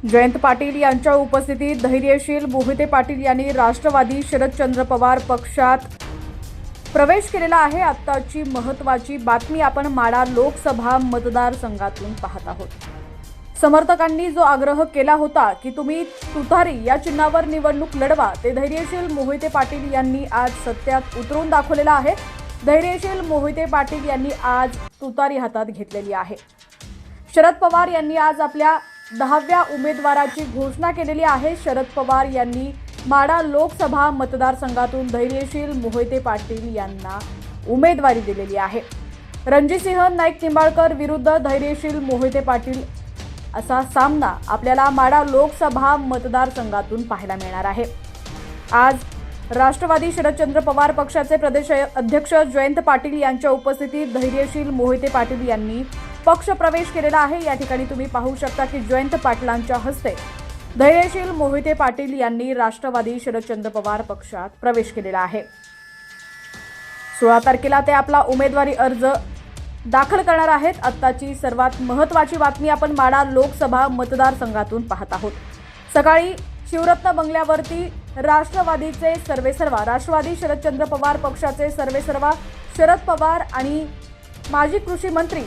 जयंत पाटील यांच्या उपस्थितीत धैर्यशील मोहिते पाटील यांनी राष्ट्रवादी शरदचंद्र पवार पक्षात प्रवेश केलेला आहे। आत्ताची महत्त्वाची बातमी आपण माढा लोकसभा मतदारसंघातून पाहत आहोत। समर्थकांनी जो आग्रह केला होता की तुम्ही तुतारी या चिन्हावर निवडणूक लढवा, ते धैर्यशील मोहिते पाटील यांनी आज सत्यात उतरून दाखवलेला आहे। धैर्यशील मोहिते पाटील यांनी आज तुतारी हातात घेतलेली आहे। शरद पवार यांनी आज आपल्या 10व्या उमेदवाराची घोषणा केलेली आहे। शरद पवार यांनी माढा लोकसभा मतदारसंघातून धैर्यशील मोहिते पाटील यांना उमेदवारी दिलेली आहे। रणजितसिंह नाईक निंबाळकर विरुद्ध धैर्यशील मोहिते पाटील असा सामना आपल्याला माढा लोकसभा मतदारसंघातून पाहायला मिळणार आहे। आज राष्ट्रवादी शरदचंद्र पवार पक्षाचे प्रदेश अध्यक्ष जयंत पाटील यांच्या उपस्थितीत धैर्यशील मोहिते पाटील यांनी पक्ष प्रवेश केलेला आहे। या ठिकाणी तुम्ही पाहू शकता की जयंत पाटलांच्या हस्ते धैर्यशील मोहिते पाटील यांनी राष्ट्रवादी शरदचंद्र पवार पक्षात प्रवेश केलेला आहे। 16 तारखेला ते आपला उमेदवारी अर्ज दाखल करणार आहेत। आत्ताची सर्वात महत्त्वाची बातमी आपण माढा लोकसभा मतदारसंघातून पाहत आहोत। सकाळी शिवरत्न बंगल्यावरती राष्ट्रवादीचे सर्वेसर्वा, राष्ट्रवादी शरदचंद्र पवार पक्षाचे सर्वेसर्वा शरद पवार आणि माजी कृषी मंत्री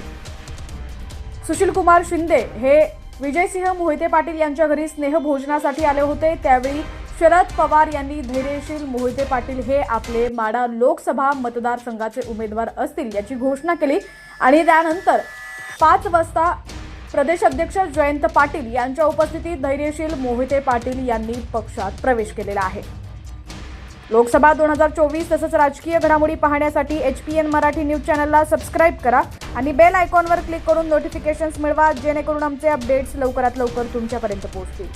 सुशीलकुमार शिंदे हे विजयसिंह मोहिते पाटील यांच्या घरी स्नेहभोजनासाठी आले होते। त्यावेळी शरद पवार यांनी धैर्यशील मोहिते पाटील हे आपले माढा लोकसभा मतदारसंघाचे उमेदवार असतील याची घोषणा केली आणि त्यानंतर 5 वाजता प्रदेश अध्यक्ष जयंत पाटील यांच्या उपस्थितीत धैर्यशील मोहिते पाटील यांनी पक्षात प्रवेश केलेला आहे। लोकसभा 2024 तसंच राजकीय घडामोडी पाहण्यासाठी HPN मराठी न्यूज चॅनलला सबस्क्राईब करा आणि बेल आयकॉनवर क्लिक करून नोटिफिकेशन्स मिळवा, जेणेकरून आमचे अपडेट्स लवकरात लवकर तुमच्यापर्यंत पोहोचतील।